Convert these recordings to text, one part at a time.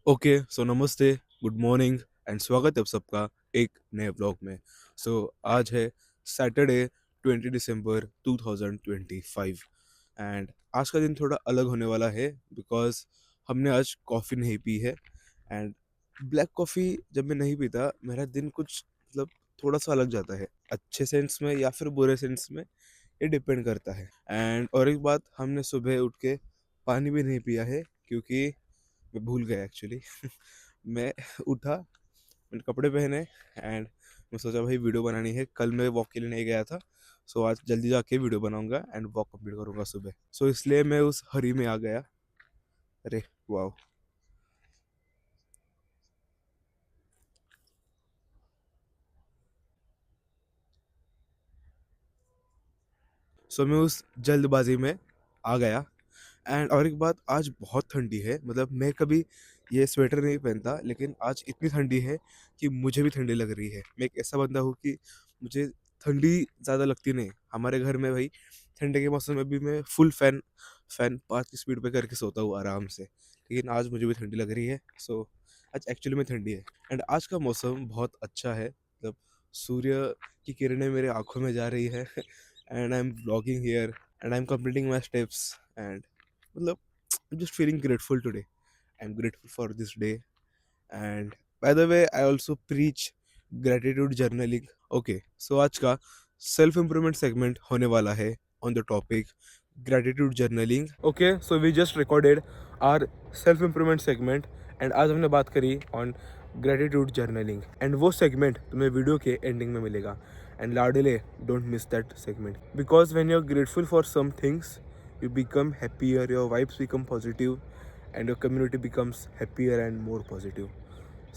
Okay so नमस्ते, good morning and स्वागत है आप सबका एक नए ब्लॉग में। आज है सैटरडे 20 दिसंबर 2025 एंड आज का दिन थोड़ा अलग होने वाला है बिकॉज हमने आज कॉफ़ी नहीं पी है। एंड ब्लैक कॉफ़ी जब मैं नहीं पीता मेरा दिन कुछ मतलब थोड़ा सा अलग जाता है, अच्छे सेंस में या फिर बुरे सेंस में, ये डिपेंड करता है। एंड और एक बात, हमने सुबह उठ के पानी भी नहीं पिया है क्योंकि मैं भूल गया एक्चुअली। मैं उठा, मैंने कपड़े पहने एंड मैं सोचा भाई वीडियो बनानी है, कल मैं वॉक के लिए नहीं गया था। आज जल्दी जाके वीडियो बनाऊंगा एंड वॉक कंप्लीट करूंगा सुबह। इसलिए मैं उस हरी में आ गया। अरे वाह। मैं उस जल्दबाजी में आ गया। एंड और एक बात, आज बहुत ठंडी है, मतलब मैं कभी ये स्वेटर नहीं पहनता लेकिन आज इतनी ठंडी है कि मुझे भी ठंडी लग रही है। मैं एक ऐसा बंदा हूँ कि मुझे ठंडी ज़्यादा लगती नहीं। हमारे घर में भाई ठंडे के मौसम में भी मैं फुल फैन 5 की स्पीड पे करके सोता हूँ आराम से, लेकिन आज मुझे भी ठंडी लग रही है। आज एक्चुअली में ठंडी है एंड आज का मौसम बहुत अच्छा है, मतलब सूर्य की किरणें मेरे आँखों में जा रही है। And I M vlogging here and I M completing my steps and मतलब I'm just feeling grateful today. I'm grateful for this day. And by the way, I also preach gratitude journaling. Okay, आज का self improvement segment होने वाला है on the topic gratitude journaling. Okay, we just recorded our self improvement segment and आज हमने बात करी on gratitude journaling and वो सेगमेंट तुम्हें वीडियो के एंडिंग में मिलेगा। एंड लाडले, don't miss that segment because when you are grateful for some things you become happier, your vibes become positive, and your community becomes happier and more positive.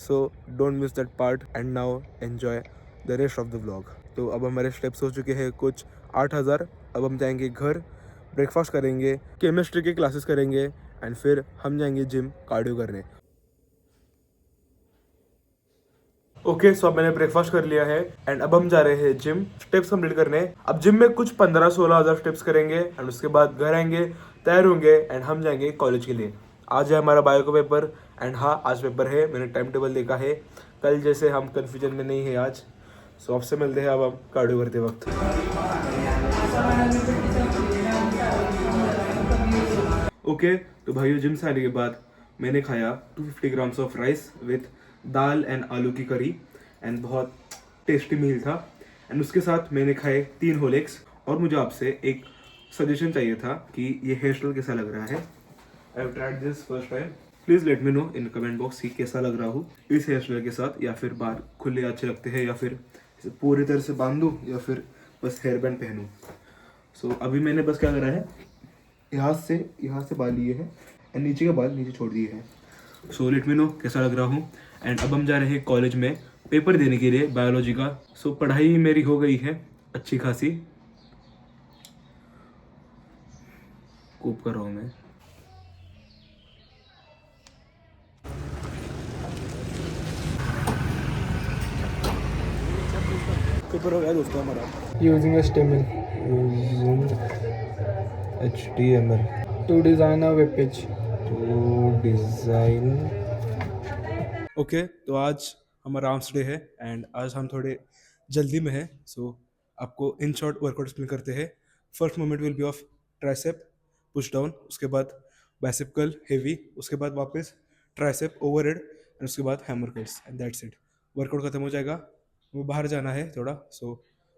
So don't miss that part and now enjoy the rest of the vlog. तो अब हमारे steps हो चुके हैं कुछ 8,000। अब हम जाएंगे घर, ब्रेकफास्ट करेंगे, केमिस्ट्री की क्लासेस करेंगे एंड फिर हम जाएंगे जिम कार्डियो करने। ओके, सो अब मैंने ब्रेकफास्ट कर लिया है एंड अब हम जा रहे हैं जिम स्टेप्स कंप्लीट करने। अब जिम में कुछ 15-16 हज़ार स्टेप्स करेंगे एंड उसके बाद घर आएंगे, तैयार होंगे एंड हम जाएंगे कॉलेज के लिए। आज है हमारा बायो का पेपर एंड हाँ, आज पेपर है, मैंने टाइम टेबल देखा है। कल जैसे हम कन्फ्यूजन में नहीं है आज। आपसे मिलते हैं अब हम कार्डियो करते वक्त। ओके, तो भाइयों जिम से आने के बाद मैंने खाया 250 grams of rice with dal and आलू की करी एंड बहुत टेस्टी मील था। एंड उसके साथ मैंने खाए 3 होल एग्स। और मुझे आपसे एक सजेशन चाहिए था कि ये हेयर स्टाइल कैसा लग रहा है। I have tried this first time, please let me know in comment box कि कैसा लग रहा हूँ इस हेयर स्टाइल के साथ, या फिर बाल खुले अच्छे लगते हैं, या फिर इसे पूरी तरह से बांधूँ, या फिर बस हेयर बैंड पहनूँ। अभी मैंने बस क्या करा है, यहाँ से बाल लिए हैं एंड नीचे के बाल नीचे छोड़ दिए हैं। लेट मी नो कैसा लग रहा हूँ। एंड अब हम जा रहे हैं कॉलेज में पेपर देने के लिए बायोलॉजी का। पढ़ाई मेरी हो गई है अच्छी खासी, कोप कर रहा हूँ मैं। पेपर हो गया दोस्तों हमारा। Using HTML यूजिंग HTML to design a web page. To design. Okay, तो आज हमारा आर्म्स डे है एंड आज हम थोड़े जल्दी में है। आपको इन शॉर्ट वर्कआउट एक्सप्लेन करते हैं। First moment will be of tricep push down, उसके बाद बाइसेप कर्ल हेवी, उसके बाद वापस ट्राइसेप ओवरहेड एंड उसके बाद hammer curls and that's it. Workout खत्म हो जाएगा, वो बाहर जाना है थोड़ा।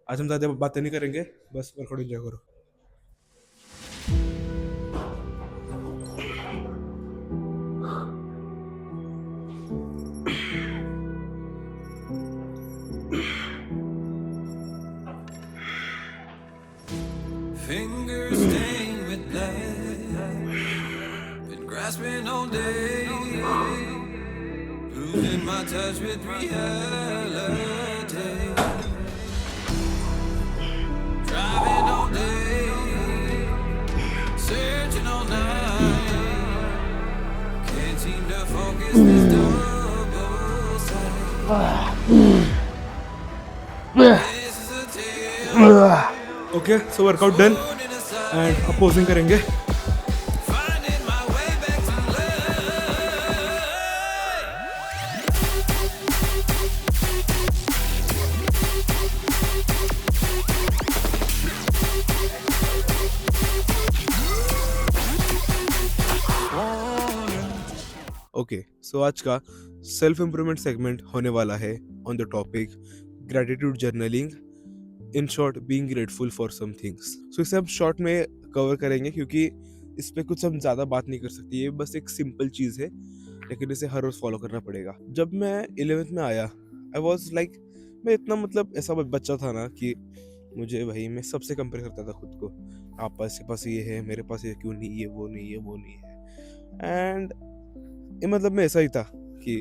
आज हम ज़्यादा बातें नहीं करेंगे, बस वर्कआउट एंजॉय करो। Fingers stained with blood, been grasping all day, losing my touch with reality. Driving all day, searching all night, can't seem to focus this double sight. This is a tale. Okay, workout done and अब posing करेंगे। Finding my way back to love. Okay, so आज का self improvement segment होने वाला है on the topic gratitude journaling, in short being grateful for some things. So इसे हम short में कवर करेंगे क्योंकि इस पे कुछ हम ज़्यादा बात नहीं कर सकते, ये बस एक सिंपल चीज़ है लेकिन इसे हर रोज़ फॉलो करना पड़ेगा। जब मैं 11th में आया, आई वॉज लाइक, मैं इतना मतलब ऐसा बच्चा था ना कि मुझे भाई मैं सबसे कंपेयर करता था खुद को। आप पास ये है, मेरे पास ये क्यों नहीं, ये वो नहीं, ये वो नहीं है। एंड ये मतलब मैं ऐसा ही था कि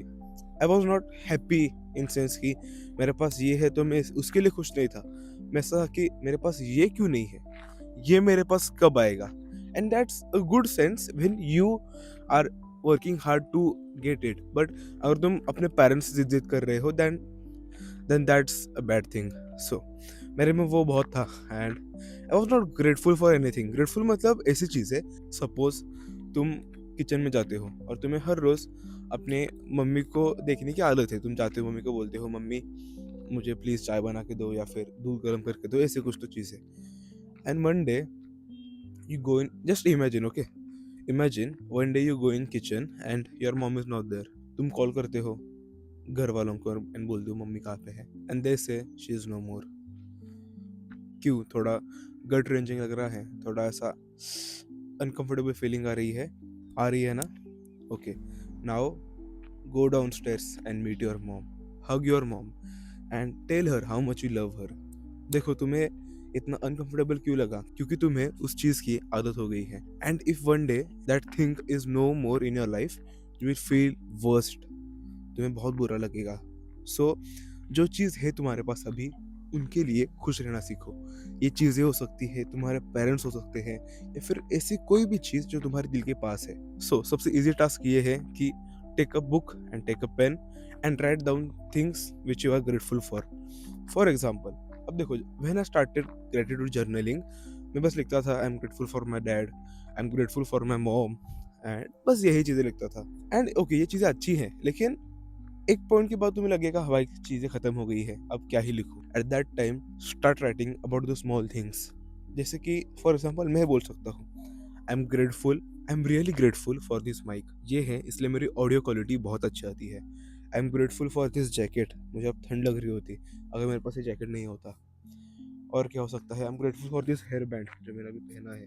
आई was not happy in sense कि मेरे पास ये है तो मैं उसके लिए खुश नहीं था। मैं ऐसा था कि मेरे पास ये क्यों नहीं है, ये मेरे पास कब आएगा। And that's a good sense when you are working hard to get it, but अगर तुम अपने पेरेंट्स से जिद कर रहे हो then that's a bad thing. So मेरे में वो बहुत था and I was not grateful for anything. Grateful मतलब ऐसी चीज़ है, सपोज तुम किचन में जाते हो और तुम्हें हर रोज़ अपने मम्मी को देखने की आदत है। तुम जाते हो, मम्मी को बोलते हो, मम्मी मुझे प्लीज़ चाय बना के दो या फिर दूध गर्म करके दो, ऐसे कुछ तो चीज़ है। And one day you go in, just imagine one day you go in kitchen and your mom is not there. तुम कॉल करते हो घर वालों को एंड बोलते हो मम्मी कहाँ पे है, एंड दे से शी इज नो मोर। क्यों? थोड़ा गट रेंजिंग लग रहा है, थोड़ा ऐसा अनकंफर्टेबल फीलिंग आ रही है ना? Okay, now go downstairs and meet your mom, hug your mom and tell her how much you love her. देखो, तुम्हें इतना अनकंफर्टेबल क्यों लगा? क्योंकि तुम्हें उस चीज की आदत हो गई है। And if one day that thing is no more in your life, you will feel worst, तुम्हें बहुत बुरा लगेगा। सो जो चीज़ है तुम्हारे पास अभी, उनके लिए खुश रहना सीखो। ये चीज़ें हो सकती है, तुम्हारे पेरेंट्स हो सकते हैं, या फिर ऐसी कोई भी चीज़ जो तुम्हारे दिल के पास है। सो सबसे इजी टास्क ये है कि take a book and take a pen and write down things which you are grateful for. For example, अब देखो, when I started gratitude journaling, मैं बस लिखता था I am grateful for my dad, I am grateful for my mom, and बस यही चीज़ें लिखता था। एंड ओके, ये चीज़ें अच्छी हैं, लेकिन एक पॉइंट के बाद तुम्हें लगेगा हवाई चीज़ें खत्म हो गई है, अब क्या ही लिखूं। At that time start writing about the small things. जैसे कि फॉर एग्जाम्पल मैं बोल सकता हूँ I am grateful, I am really grateful for this mic. ये है इसलिए मेरी ऑडियो क्वालिटी बहुत अच्छी आती है। I am grateful for this jacket, मुझे अब ठंड लग रही होती अगर मेरे पास ये जैकेट नहीं होता। और क्या हो सकता है? I am grateful for this hair band जो मेरा अभी पहना है,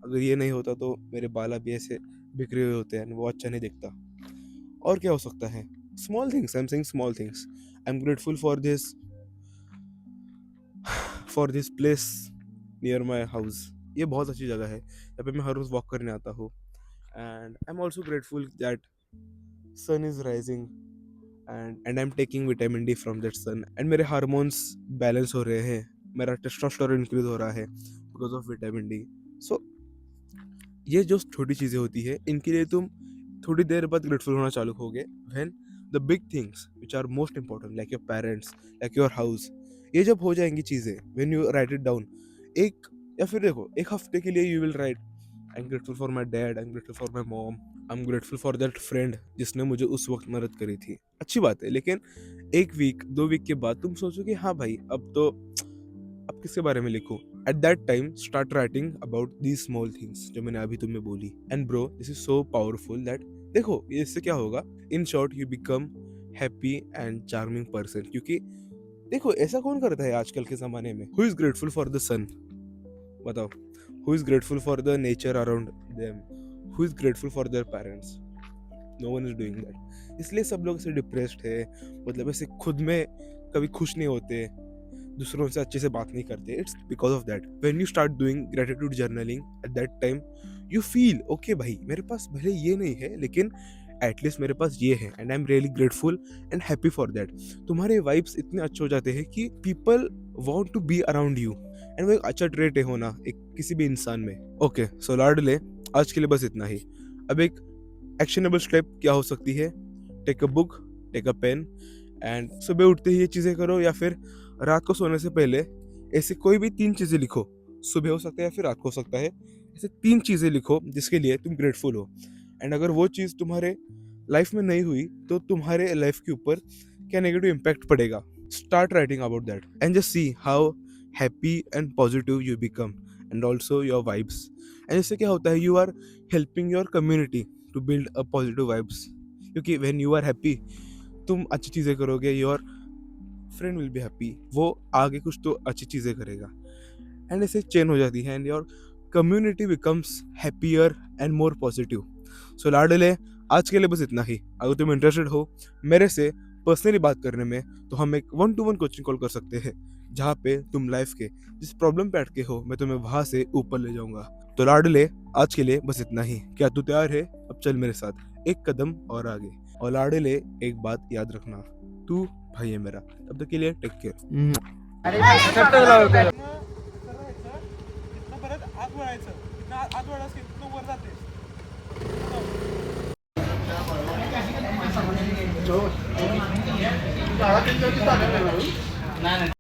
अगर ये नहीं होता तो मेरे बाल अभी ऐसे बिखरे हुए होते हैं, वो अच्छा नहीं दिखता। और क्या हो सकता है? Small things, I am saying small things. I am grateful for this place near my house. ये बहुत अच्छी जगह है, यहाँ पे मैं हर रोज़ वॉक करने आता हूँ। And I am also grateful that sun is rising and I am taking vitamin D from that sun, and मेरे हार्मोन्स बैलेंस हो रहे हैं, मेरा टेस्टोस्टेरोन इंक्रीज हो रहा है because of vitamin D. So ये जो छोटी चीज़ें होती है, इनके लिए तुम थोड़ी देर बाद ग्रेटफुल होना चालू होगे। When the big things which are most important like your parents, like your house, ये जब हो जाएंगी चीज़ें, when you write it down, एक या फिर देखो एक हफ्ते के लिए you will write I am grateful for my dad, I am grateful for my mom, I am grateful for that friend जिसने मुझे उस वक्त मदद करी थी। अच्छी बात है, लेकिन एक वीक 2 वीक के बाद तुम सोचो कि हाँ भाई, अब किसके बारे में लिखूं? At that time start writing about these small things जो मैंने अभी तुम्हें बोली। And bro, this is so powerful that देखो ये इससे क्या होगा, in short you become happy and charming person. क्योंकि देखो, ऐसा कौन करता है आजकल के जमाने में? Who is grateful for the sun? बताओ, who is grateful for the nature around them? Who is grateful for their parents? No one is doing that. इसलिए सब लोग ऐसे डिप्रेस्ड है, मतलब ऐसे खुद में कभी खुश नहीं होते, दूसरों से अच्छे से बात नहीं करते। It's because of that. When you start doing gratitude journaling, eight that time you feel okay भाई, मेरे पास भले ये नहीं है लेकिन एटलीस्ट मेरे पास ये है, and I am really grateful and happy for that. तुम्हारे वाइब्स इतने अच्छे हो जाते हैं कि people want to be around you, and वो एक अच्छा ट्रेट है होना एक किसी भी इंसान में। ओके, सो लाडले, आज के लिए बस इतना ही। अब एक एक्शनेबल स्टेप क्या हो सकती है? Take a book, take a pen, and सुबह उठते ही ये चीज़ें करो, या फिर रात को सोने से पहले ऐसे कोई भी 3 चीज़ें लिखो। सुबह हो सकता है या फिर रात को हो सकता है, ऐसे 3 चीज़ें लिखो जिसके लिए तुम ग्रेटफुल हो। एंड अगर वो चीज़ तुम्हारे लाइफ में नहीं हुई तो तुम्हारे लाइफ के ऊपर क्या नेगेटिव इम्पैक्ट पड़ेगा। Start writing about that and just see how happy and positive you become, and also your vibes. And इससे क्या होता है, you are helping your community to build a positive vibes. क्योंकि when you are happy तुम अच्छी चीज़ें करोगे, your friend will be happy, वो आगे कुछ तो अच्छी चीज़ें करेगा एंड ऐसे चेन हो जाती है and your community becomes happier and more positive. So लाडले, आज के लिए बस इतना ही। अगर तुम इंटरेस्टेड हो मेरे से पर्सनली बात करने में तो हम एक 1-to-1 कोचिंग कॉल कर सकते हैं, जहाँ पे तुम लाइफ के जिस प्रॉब्लम पे अटके हो मैं तुम्हें वहाँ से ऊपर ले जाऊंगा। तो लाडले, आज के लिए बस इतना ही। क्या तू तैयार है? अब चल मेरे साथ एक कदम और आगे। और लाडले, एक बात याद रखना, तू भाई है मेरा। तब तक के लिए टेक केयर। नाही